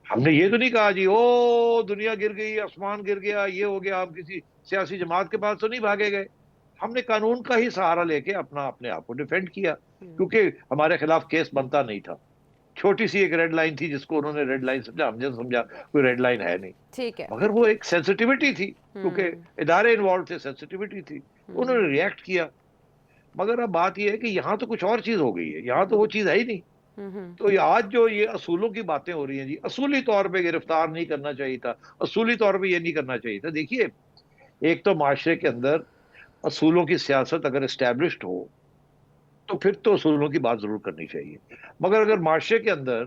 हमने ये तो नहीं कहा जी ओ दुनिया गिर गई, आसमान गिर गया, ये हो गया, हम किसी सियासी जमात के पास तो नहीं भागे गए। हमने कानून का ही सहारा लेके अपने आप को डिफेंड किया,
हम्म।
क्योंकि हमारे खिलाफ केस बनता नहीं था। छोटी सी एक रेड लाइन थी जिसको उन्होंने रेड लाइन समझा, हमने समझा कोई रेड लाइन है नहीं।
ठीक है।
मगर वो एक सेंसिटिविटी थी क्योंकि
हम्म।
इदारे इन्वॉल्व थे, सेंसिटिविटी थी,
हम्म।
उन्होंने रिएक्ट किया। मगर अब बात यह है कि यहाँ तो कुछ और चीज हो गई है, यहाँ तो वो चीज है ही नहीं।
हम्म।
तो ये आज जो ये असूलों की बातें हो रही हैं जी, असूली तौर पे गिरफ्तार नहीं करना चाहिए था, असूली तौर पे ये नहीं करना चाहिए था। देखिए, एक तो माशरे के अंदर असूलों की सियासत अगर एस्टैब्लिश्ड हो तो फिर तो असूलों की बात जरूर करनी चाहिए। मगर अगर माशरे के अंदर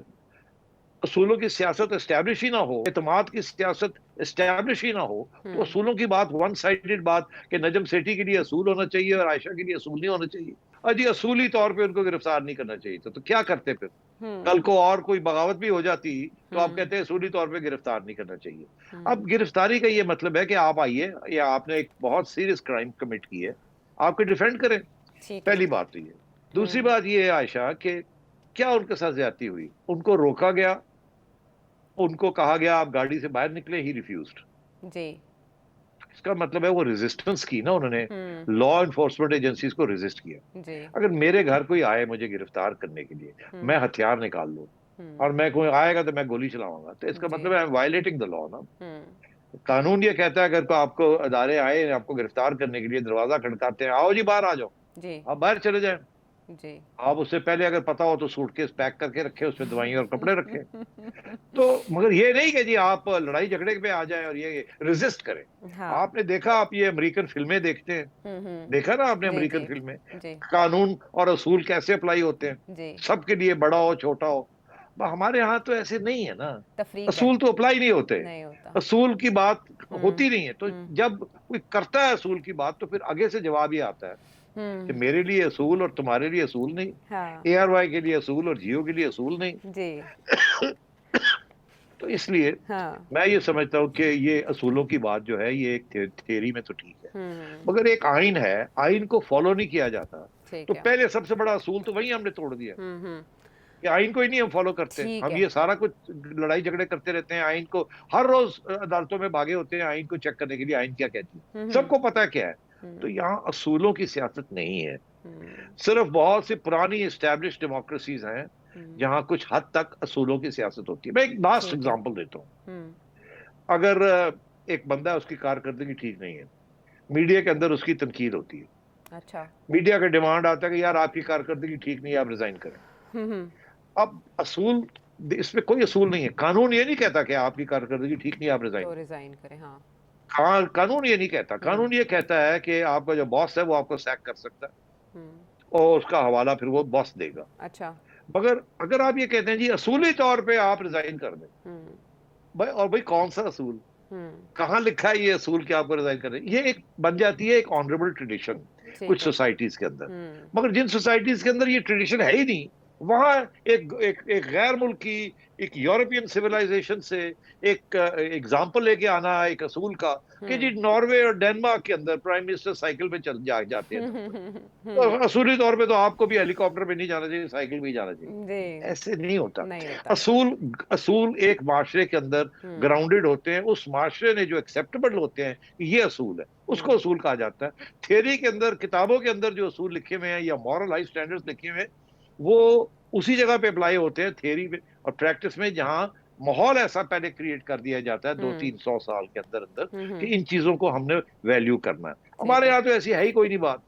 असूलों की सियासत एस्टैब्लिश ही ना हो, एतमाद की सियासत एस्टैब्लिश ही ना हो, तो
हम्म।
असूलों की बात वन साइडेड बात कि नजम सेठी के लिए असूल होना चाहिए और आयशा के लिए असूल नहीं होना चाहिए। अजी असूली तौर पे उनको गिरफ्तार नहीं करना चाहिए था तो क्या करते फिर?
हम्म।
कल को और कोई बगावत भी हो जाती तो आप
हम्म।
कहते हैं असूली तौर पे गिरफ्तार नहीं करना चाहिए। अब
हम्म।
गिरफ्तारी का ये मतलब है कि आप आइए या आपने एक बहुत सीरियस क्राइम कमिट की है, आपके डिफेंड करें।
ठीक है।
पहली बात तो ये। दूसरी
हम्म।
बात ये है आयशा कि क्या उनके साथ ज्यादती हुई? उनको रोका गया, उनको कहा गया आप गाड़ी से बाहर निकले, ही रिफ्यूज्ड।
जी।
इसका मतलब है वो रेजिस्टेंस की ना उन्होंने, लॉ इन्फोर्समेंट एजेंसीज को रेजिस्ट किया।
जी।
अगर मेरे घर कोई आए मुझे गिरफ्तार करने के लिए, मैं हथियार निकाल लूं और मैं कोई आएगा तो मैं गोली चलाऊंगा, तो इसका
जी।
मतलब है I am violating the law ना। कानून ये कहता है अगर को आपको अदारे आए आपको गिरफ्तार करने के लिए, दरवाजा खटकाते हैं, आओ जी बाहर आ जाओ,
जी।
आप बाहर चले जाएं।
जी।
आप उससे पहले अगर पता हो तो सूटकेस पैक करके रखे, उसमें दवाइयां और कपड़े रखे। तो मगर ये नहीं कि जी आप लड़ाई झगड़े पे आ जाएं और ये रेजिस्ट करें।
हाँ।
आपने देखा, आप ये अमेरिकन फिल्में देखते हैं, देखा ना आपने
जी।
अमेरिकन
जी।
फिल्में,
जी।
कानून और असूल कैसे अप्लाई होते हैं
जी।
सबके लिए, बड़ा हो छोटा हो। हमारे यहाँ तो ऐसे नहीं है ना,
तफरीक है।
असूल तो अप्लाई नहीं होते,
नहीं होता।
असूल की बात
हम्म।
होती नहीं है। तो
हम्म।
जब कोई करता है असूल की बात, तो फिर आगे से जवाब ही आता है कि
हम्म।
मेरे लिए असूल और तुम्हारे लिए असूल नहीं,
हाँ।
ARY के लिए असूल और जियो के लिए असूल नहीं।
जी।
तो इसलिए
हाँ।
मैं ये समझता हूँ कि ये असूलों की बात जो है ये एक थियरी में तो ठीक है,
हम्म।
मगर एक आइन है, आइन को फॉलो नहीं किया जाता। तो
ठीक है।
पहले सबसे बड़ा असूल तो वही हमने तोड़ दिया
हम्म।
कि आइन को ही नहीं हम फॉलो करते,
ठीक
हम
है।
ये सारा कुछ लड़ाई झगड़े करते रहते हैं, आइन को हर रोज अदालतों में भागे होते हैं आइन को चेक करने के लिए, आइन क्या कहती है,
हम्म।
सबको पता है क्या है। तो
हम्म।
यहाँ असूलों की सियासत नहीं है,
हम्म।
सिर्फ बहुत सी पुरानी एस्टेब्लिश डेमोक्रेसीज हैं
हम्म।
जहां कुछ हद तक असूलों की सियासत होती है। मैं एक लास्ट
ठीक है।
एग्जांपल देता हूँ।
हम्म।
अगर एक बंदा है, उसकी कारकर्दगी ठीक नहीं है, मीडिया के अंदर उसकी तनकीद होती है,
अच्छा।
मीडिया का डिमांड आता है कि यार आपकी कारकर्दगी ठीक नहीं है, आप रिजाइन करें।
हम्म।
अब असूल, इसमें कोई असूल नहीं है, कानून ये नहीं कहता कि आपकी कारकर्दगी ठीक नहीं है आप रिजाइन
तो
करें।
रिजाइन करें, हाँ।
कानून ये नहीं कहता,
हम्म।
कानून ये कहता है कि आपका जो बॉस है वो आपको सैक कर सकता है
हम्म।
और उसका हवाला फिर वो बॉस देगा।
अच्छा।
मगर अगर आप ये कहते हैं जी असूली तौर पे आप रिजाइन कर दें,
हम्म।
भाई और भाई कौन सा असूल,
हम्म।
कहाँ लिखा है ये असूल कि आपको रिजाइन करना है? ये एक बन जाती है एक ऑनरेबल ट्रेडिशन
ठीक
कुछ
है।
सोसाइटीज के अंदर।
हम्म।
मगर जिन सोसाइटीज के अंदर ये ट्रेडिशन है ही नहीं, वहां एक गैर मुल्की, एक यूरोपियन सिविलाइजेशन से एक एग्जाम्पल लेके आना एक असूल का कि जी
हम्म।
नॉर्वे और डेनमार्क के अंदर प्राइम मिनिस्टर साइकिल पे चल जाते हैं सब कुछ, तो
हम्म।
असूली तौर पे तो आपको भी हेलीकॉप्टर पे नहीं जाना चाहिए, साइकिल भी जाना चाहिए।
जी।
ऐसे नहीं होता।
नहीं होता।
असूल, असूल एक माशरे के अंदर
हम्म।
ग्राउंडेड होते हैं, उस माशरे ने जो एक्सेप्टेबल होते हैं, ये असूल है, उसको
हम्म।
असूल कहा जाता है। थियरी के अंदर, किताबों के अंदर जो असूल लिखे हुए हैं या मॉरल हाई स्टैंडर्ड्स लिखे हुए हैं, वो उसी जगह पे अप्लाई होते हैं थियरी में और प्रैक्टिस में, जहां माहौल ऐसा पहले क्रिएट कर दिया जाता है दो
हम्म।
तीन सौ साल के अंदर अंदर कि
हम्म।
इन चीजों को हमने वैल्यू करना है।
ठीक
हमारे
है।
यहाँ तो ऐसी है ही कोई नहीं बात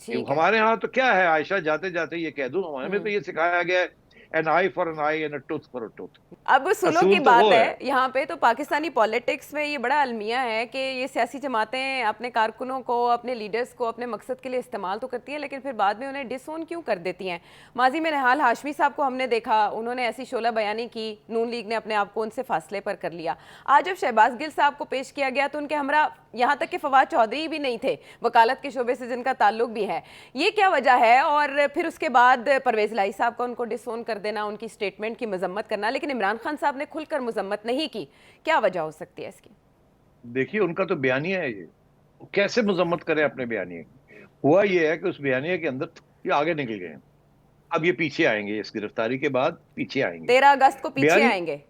कि,
ठीक है।
हमारे यहाँ तो क्या है आयशा, जाते जाते ये कह दूं, हमें तो
हम्म।
ये सिखाया गया है an eye for an eye and a tooth for a tooth.
अब सुनो की
असूल तो
बात
वो है।
है यहाँ पे, तो पाकिस्तानी पॉलिटिक्स में ये बड़ा अलमिया है कि ये सियासी जमातें अपने कारकुनों को, अपने लीडर्स को अपने मकसद के लिए इस्तेमाल तो करती हैं, लेकिन फिर बाद में उन्हें डिसोन क्यों कर देती हैं। माजी में निहाल हाशमी साहब को हमने देखा, उन्होंने ऐसी शोला बयानी की, नून लीग ने अपने आप को उनसे फासले पर कर लिया। आज जब शहबाज गिल साहब को पेश किया गया तो उनके हमरा यहाँ तक कि फवाद चौधरी भी नहीं थे, वकालत के शोबे से जिनका ताल्लुक भी है। ये क्या वजह है? और फिर उसके बाद परवेज लाई साहब का उनको डिसोन कर देना, उनकी स्टेटमेंट की मजम्मत करना, लेकिन इमरान खान साहब ने खुलकर मजम्मत नहीं की। क्या वजह हो सकती है इसकी?
देखिए उनका तो बयानिया है ये, वो कैसे मजम्मत करें अपने बयानिए की? हुआ ये है कि उस बयानिया के अंदर ये आगे निकल गए हैं, अब ये पीछे आएंगे, इस गिरफ्तारी के बाद पीछे आएंगे
13 अगस्त को पीछे
बयानी।
आएंगे।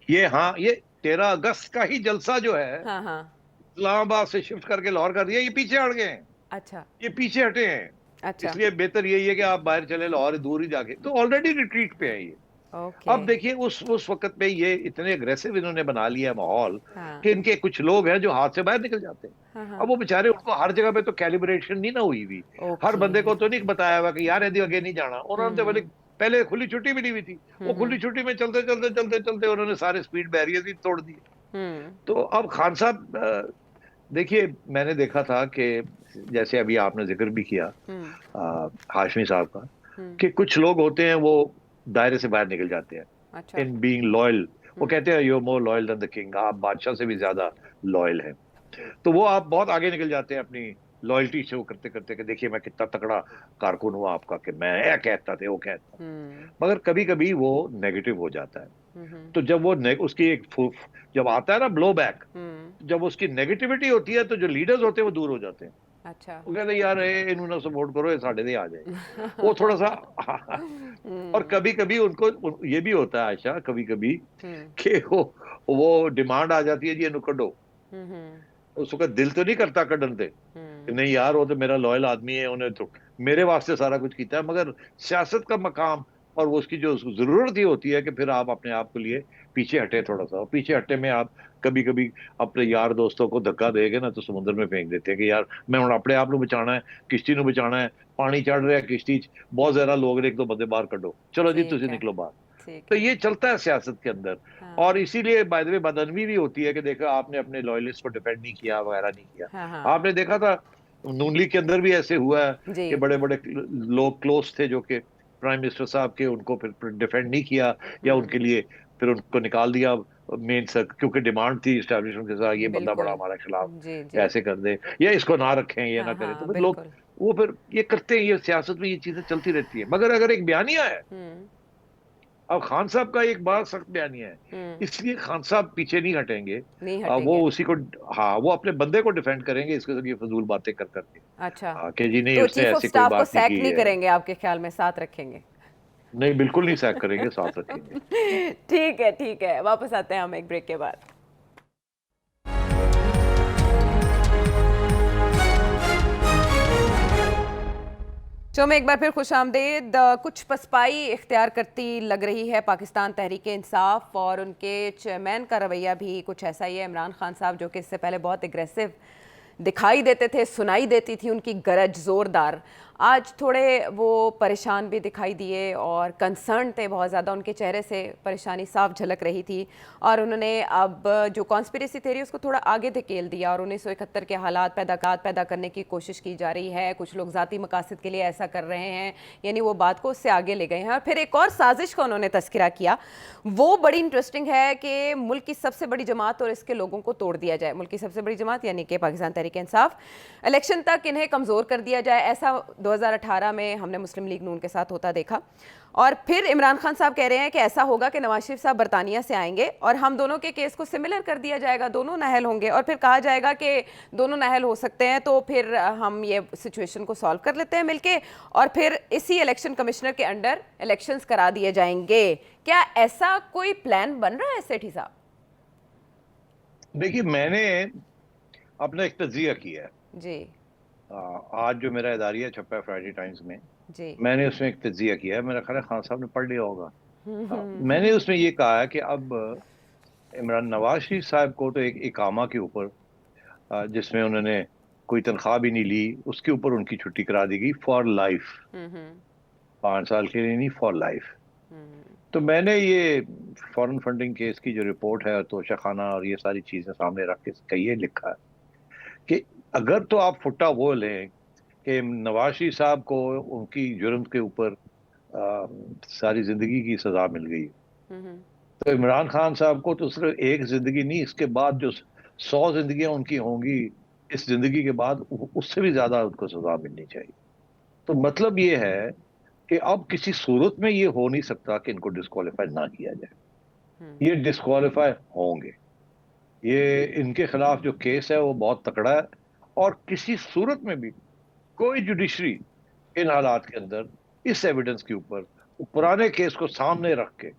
ये हाँ, ये 13 अगस्त का ही जलसा जो है
हाँ हाँ।
इस्लामाबाद से शिफ्ट करके लाहौर कर दिया, ये पीछे हट गए हैं,
अच्छा।
ये पीछे हटे हैं।
अच्छा।
इसलिए बेहतर यही है कि आप बाहर चले, लाहौर दूर ही जाके, तो ऑलरेडी रिट्रीट पे है ये।
ओके।
अब देखिए उस वक्त पे ये इतने अग्रेसिव इन्होंने बना लिया माहौल
हाँ
कि इनके कुछ लोग हैं जो हाथ से बाहर निकल जाते हैं।
हाँ। हाँ।
अब वो बेचारे, उनको हर जगह पे तो कैलिब्रेशन नहीं ना हुई हुई, हर
ओके।
बंदे को तो नहीं बताया हुआ कि यार यदि आगे नहीं जाना। उन्होंने तो पहले
हम्म।
पहले खुली छुट्टी मिली हुई थी, वो खुली छुट्टी में चलते चलते चलते चलते उन्होंने सारे स्पीड बैरियर ही तोड़ दिए।
हम्म।
तो अब खान साहब, देखिए मैंने देखा था कि जैसे अभी आपने जिक्र भी किया
हम्म।
हाशमी साहब का,
हम्म।
कि कुछ लोग होते हैं वो दायरे से बाहर निकल जाते हैं
अच्छा।
In being loyal. वो
हम्म।
कहते हैं you more loyal than the king, आप बादशाह से भी ज्यादा लॉयल हैं। तो वो आप बहुत आगे निकल जाते हैं अपनी लॉयल्टी शो करते करते कि देखिए मैं कितना तगड़ा कारकुन हुआ आपका, कि मैं ये कहता था वो कहता।
हम्म।
मगर कभी कभी वो नेगेटिव हो जाता है।
हम्म।
तो जब वो उसकी जब आता है ना ब्लो बैक,
हम्म।
जब उसकी नेगेटिविटी होती है तो जो लीडर्स होते हैं वो दूर हो जाते हैं।
अच्छा।
वो कहते हैं यार इन्होंने सपोर्ट करो, ये साढ़े दे आ जाए, वो थोड़ा सा और
हम्म।
कभी कभी उनको ये भी होता है आयशा, कभी कभी
हम्म।
कि वो डिमांड आ जाती है जी इन्हें कढो।
हम्म।
उस वक्त दिल तो नहीं करता कड्डन थे कि नहीं यार वो तो मेरा लॉयल आदमी है, उन्हें तो मेरे वास्ते सारा कुछ किया है, मगर सियासत का मकाम और वो उसकी जो जरूरत ही होती है कि फिर आप अपने आप को लिए पीछे हटे थोड़ा सा, और पीछे हटे में आप कभी कभी अपने यार दोस्तों को धक्का देगे ना तो समुद्र में फेंक देते हैं कि यार मैं हूं अपने आप को बचाना है, किश्ती को बचाना है, पानी चढ़ रहा है किश्ती बहुत ज्यादा लोग ने, एक दो बंदे बाहर कढो, चलो जी तुझे
ठीक है।
निकलो बाहर।
ठीक
तो
है।
ये चलता है सियासत के अंदर। और
हाँ
इसीलिए बाय द वे बदनवी भी होती है कि देखा आपने अपने लॉयलिस्ट को डिफेंड नहीं किया वगैरह नहीं किया।
हाँ हाँ।
आपने देखा था नून लीग के अंदर भी ऐसे हुआ है
जी।
कि बड़े बड़े लोग क्लोज थे जो कि प्राइम मिनिस्टर साहब के, उनको फिर डिफेंड नहीं किया या उनके लिए फिर उनको निकाल दिया मेन सर, क्योंकि डिमांड थी एस्टेब्लिशमेंट के साथ ये बंदा बड़ा
बिल्कुल।
हमारे खिलाफ
जी जी।
ऐसे कर दे या इसको ना रखें ये ना
हाँ
करें, तो
हाँ
फिर लोग
बिल्कुल।
वो फिर ये करते हैं। ये सियासत में ये चीजें चलती रहती है। मगर अगर एक बयानिया है,
हम्म
अब खान साहब का एक बड़ा सख्त बयानिया है,
हम्म।
इसलिए खान साहब पीछे नहीं हटेंगे।
नहीं
वो
हटेंगे।
उसी को, हाँ वो अपने बंदे को डिफेंड करेंगे इसके ये फजूल बातें कर करके।
अच्छा।
हाँ कि जी नहीं
तो
उसने
चीफ ऑफ
ऐसी कोई
स्टाफ को
बात नहीं
सैक
की
नहीं
है।
करेंगे आपके ख्याल में, साथ रखेंगे?
नहीं बिल्कुल नहीं सैक करेंगे, साथ रखेंगे।
ठीक है ठीक है, वापस आते हैं हम एक ब्रेक के बाद। शो में एक बार फिर खुश आमदेद। कुछ पसपाई इख्तियार करती लग रही है पाकिस्तान तहरीक इंसाफ, और उनके चेयरमैन का रवैया भी कुछ ऐसा ही है। इमरान खान साहब जो कि इससे पहले बहुत एग्रेसिव दिखाई देते थे, सुनाई देती थी उनकी गरज ज़ोरदार, आज थोड़े वो परेशान भी दिखाई दिए और कंसर्न थे बहुत ज़्यादा। उनके चेहरे से परेशानी साफ झलक रही थी, और उन्होंने अब जो कॉन्स्पिरेसी थ्योरी उसको थोड़ा आगे धकेल दिया और 1971 के हालात पैदा करने की कोशिश की जा रही है। कुछ लोग ज़ाती मकासद के लिए ऐसा कर रहे हैं, यानी वो बात को उससे आगे ले गए हैं। और फिर एक और साजिश का उन्होंने तस्करा किया, वो बड़ी इंटरेस्टिंग है कि मुल्क की सबसे बड़ी जमात और इसके लोगों को तोड़ दिया जाए। मुल्क की सबसे बड़ी जमात यानी कि पाकिस्तान तहरीक इंसाफ, इलेक्शन तक इन्हें कमज़ोर कर दिया जाए। ऐसा 2018 में हमने मुस्लिम लीग नून के साथ होता देखा। और फिर इमरान खान साहब कह रहे हैं कि ऐसा होगा कि नवाज शरीफ साहब बरतानिया से आएंगे और हम दोनों के केस को सिमिलर कर दिया जाएगा, दोनों नाअहल होंगे, और फिर कहा जाएगा कि दोनों नाअहल हो सकते हैं तो फिर हम ये सिचुएशन को सॉल्व कर लेते हैं मिलके, और फिर इसी इलेक्शन कमिश्नर के अंडर इलेक्शंस करा दिए जाएंगे। क्या ऐसा कोई प्लान बन रहा है सेठी साहब?
देखिए मैंने अपना एक तजिया किया है।
जी
आज जो मेरा इदारिया छपा है फ्राइडे टाइम्स में,
जी।
मैंने उसमें एक तजिया किया है। मेरा ख्याल है खान साहब ने पढ़ लिया होगा। मैंने उसमें ये कहा है कि अब इमरान नवाज शरीफ साहब को तो एक इकामा के ऊपर, जिसमें उन्होंने कोई तनख्वाह भी नहीं ली, उसके ऊपर उनकी छुट्टी करा दी गई फॉर लाइफ। 5 साल के लिए नहीं, फॉर लाइफ। तो मैंने ये फॉरेन फंडिंग केस की जो रिपोर्ट है, तोशा खाना और ये सारी चीजें सामने रख के कहिए लिखा है कि अगर तो आप फुट्टा वो लें कि नवाज शरीफ साहब को उनकी जुर्म के ऊपर सारी जिंदगी की सजा मिल गई, तो इमरान खान साहब को तो सिर्फ एक जिंदगी नहीं, इसके बाद जो 100 जिंदगियां उनकी होंगी इस जिंदगी के बाद, उससे भी ज्यादा उनको सजा मिलनी चाहिए। तो मतलब ये है कि अब किसी सूरत में ये हो नहीं सकता कि इनको डिस्क्वालीफाई ना किया जाए। ये डिस्क्वालीफाई होंगे। ये इनके खिलाफ जो केस है वो बहुत तकड़ा है, और किसी सूरत में भी कोई जुडिशरी इन हालात के अंदर इस एविडेंस के ऊपर पुराने केस को सामने रख के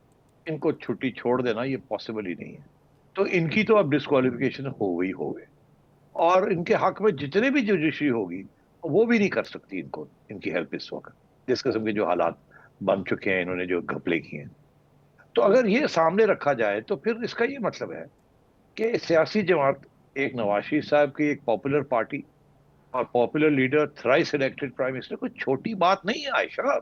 इनको छुट्टी छोड़ देना ये पॉसिबल ही नहीं है। तो इनकी तो अब डिस्क्वालिफिकेशन हो गई हो गई, और इनके हक में जितने भी जुडिशरी होगी वो भी नहीं कर सकती इनको, इनकी हेल्प इस वक्त जिस किस्म के जो हालात बन चुके हैं, इन्होंने जो घपले किए हैं। तो अगर ये सामने रखा जाए तो फिर इसका ये मतलब है कि सियासी जमात, एक नवाज शरीफ साहब की एक पॉपुलर पार्टी और popular leader, thrice elected prime minister, कोई छोटी बात नहीं है आयशा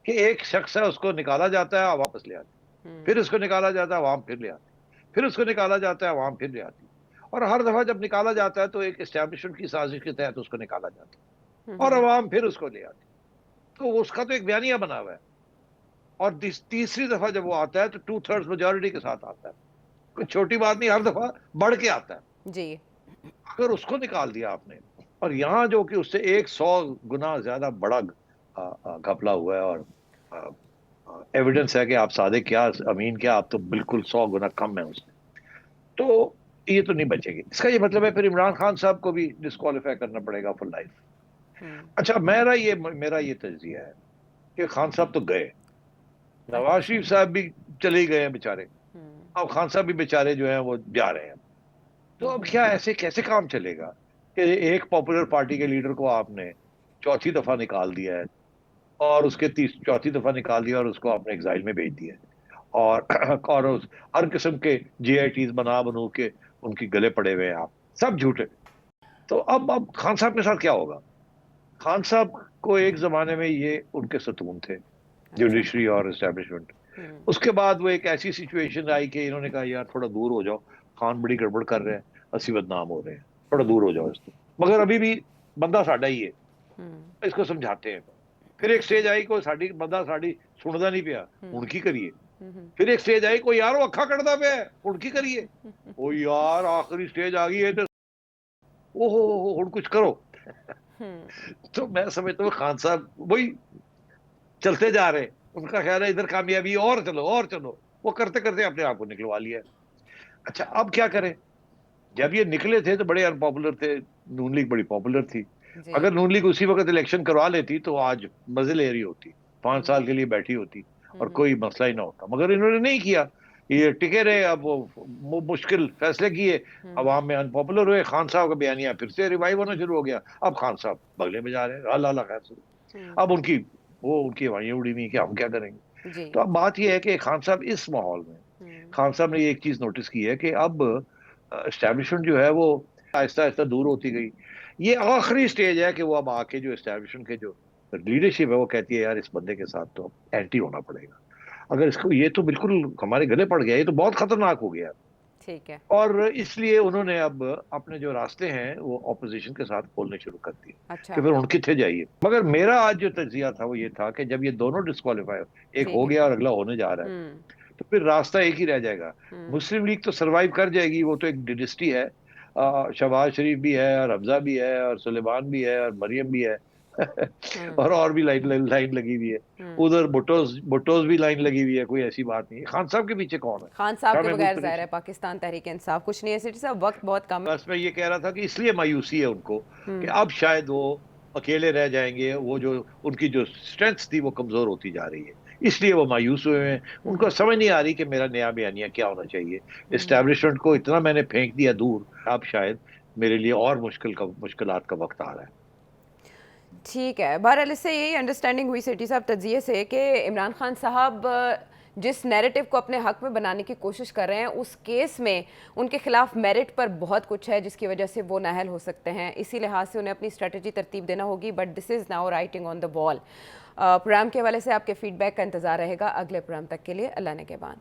कि एक शख्स है उसको निकाला जाता है वापस ले आते, फिर उसको निकाला जाता है अवाम फिर ले आती, फिर उसको निकाला जाता है अवाम फिर ले आती, और हर दफा जब निकाला जाता है तो एक एस्टेब्लिशमेंट की साजिश के तहत उसको निकाला जाता है और अवाम फिर उसको ले आती। तो उसका तो एक बयानिया बना हुआ है, और तीसरी दफा जब वो आता है तो 2/3 मेजोरिटी के साथ आता है। कोई छोटी बात नहीं, हर दफा बढ़ के आता है।
जी।
अगर उसको निकाल दिया आपने, और यहाँ जो कि उससे 100 गुना ज्यादा बड़ा घपला हुआ है, और एविडेंस है कि आप सादिक क्या अमीन क्या, आप तो बिल्कुल 100 गुना कम है उससे, तो ये तो नहीं बचेगी। इसका ये मतलब है फिर इमरान खान साहब को भी डिस्क्वालीफाई करना पड़ेगा फॉर लाइफ। अच्छा मेरा ये तजिया है कि खान साहब तो गए, नवाज
अच्छा।
शरीफ साहब भी चले गए हैं बेचारे, अब खान साहब भी बेचारे जो हैं वो जा रहे हैं। तो अब क्या ऐसे कैसे काम चलेगा कि एक पॉपुलर पार्टी के लीडर को आपने चौथी दफा निकाल दिया है, और उसके चौथी दफा निकाल दिया और उसको आपने एग्जाइल में भेज दिया है, और हर किस्म के जीआईटीज बना बनू के उनकी गले पड़े हुए हैं आप, सब झूठे। तो अब खान साहब के साथ क्या होगा? खान साहब को एक जमाने में ये उनके सतून थे,
अच्छा।
जुडिशरी और एस्टेब्लिशमेंट। उसके बाद वो एक ऐसी सिचुएशन आई कि इन्होंने कहा यार थोड़ा दूर हो जाओ, खान बड़ी गड़बड़ कर रहे हैं, असी बदनाम हो रहे हैं, थोड़ा दूर हो जाओ इसको। मगर अभी भी बंदा साडा ही है, इसको समझाते हैं। फिर एक स्टेज आई कोई साड़ी बंदा साड़ी सुनता नहीं पिया, उनकी करिए। फिर एक स्टेज आई कोई यार वो अखा कटदा पे उनकी करिए। ओ यार आखिरी स्टेज आ गई है तो ओहो हुण कुछ करो। तो मैं समझता हूँ खान साहब वही चलते जा रहे, उनका ख्याल है इधर कामयाबी और चलो और चलो, वो करते करते अपने आप को निकलवा लिया। अच्छा अब क्या करें? जब ये निकले थे तो बड़े अनपॉपुलर थे, नून लीग बड़ी पॉपुलर थी।
जी।
अगर नून लीग उसी वक्त इलेक्शन करवा लेती तो आज मजे ले रही होती, 5 साल के लिए बैठी होती और कोई मसला ही ना होता। मगर इन्होंने नहीं किया, ये टिके रहे। अब वो मुश्किल फैसले किए, अवाम में अनपॉपुलर हुए, खान साहब का बयानिया फिर से रिवाइव होना शुरू हो गया। अब खान साहब बगले में जा रहे हैं, अल्लाह अल्लाह खैर से। अब उनकी हवाइयां उड़ी हुई कि हम क्या करेंगे।
जी।
तो अब बात यह है कि खान साहब इस माहौल में, खान साहब ने ये एक चीज नोटिस की है कि अब एस्टेब्लिशमेंट जो है वो आहिस्ता आहिस्ता दूर होती गई। ये आखिरी स्टेज है कि वो अब आके जो एस्टेब्लिशमेंट के जो लीडरशिप है वो कहती है यार इस बंदे के साथ तो एंटी होना पड़ेगा। अगर इसको, ये तो बिल्कुल हमारे गले पड़ गया, ये तो बहुत खतरनाक हो गया।
ठीक है।
और इसलिए उन्होंने अब अपने जो रास्ते हैं वो ऑपोजिशन के साथ खोलने शुरू कर दिए कि
अच्छा।
फिर उनके थे जाइए। मगर मेरा आज जो तजिया था वो ये था कि जब ये दोनों डिस्qualify, एक
ठीक
हो
है।
गया और अगला होने जा रहा है, तो फिर रास्ता एक ही रह जाएगा। मुस्लिम लीग तो सरवाइव कर जाएगी, वो तो एक डिनेस्टी है। शहबाज शरीफ भी है और हमजा भी है और सुलेमान भी है और मरियम भी है। और भी लाइन लाइन लाइन लगी हुई है। उधर भुट्टोस भी लाइन लगी हुई है, कोई ऐसी बात नहीं है। खान साहब के पीछे कौन है?
खान साहब
शाह
के
महमूद
बगैर ज़ाहिर है
कुरैशी।
पाकिस्तान तहरीक इंसाफ कुछ नहीं है। सिटी साहब वक्त बहुत कम
बस मैं ये कह रहा था कि इसलिए मायूसी है उनको
है।
कि अब शायद वो अकेले रह जाएंगे, वो जो उनकी जो स्ट्रेंथ थी वो कमजोर होती जा रही है, इसलिए वो मायूस हुए हैं। उनको समझ नहीं आ रही कि मेरा नया बयानिया क्या होना चाहिए। इस्टेब्लिशमेंट को इतना मैंने फेंक दिया दूर, अब शायद मेरे लिए और मुश्किलात का वक्त आ रहा है।
ठीक है। बहरहाल इससे यही अंडरस्टैंडिंग हुई सिटी साहब तजिए से कि इमरान खान साहब जिस नैरेटिव को अपने हक में बनाने की कोशिश कर रहे हैं उस केस में उनके खिलाफ मेरिट पर बहुत कुछ है जिसकी वजह से वो नाअहल हो सकते हैं। इसी लिहाज से उन्हें अपनी स्ट्रेटजी तरतीब देना होगी। But this is now writing on the wall. Program के हवाले से आपके फीडबैक का इंतज़ार रहेगा। अगले प्रोग्राम तक के लिए अल्लाह ने के बाद।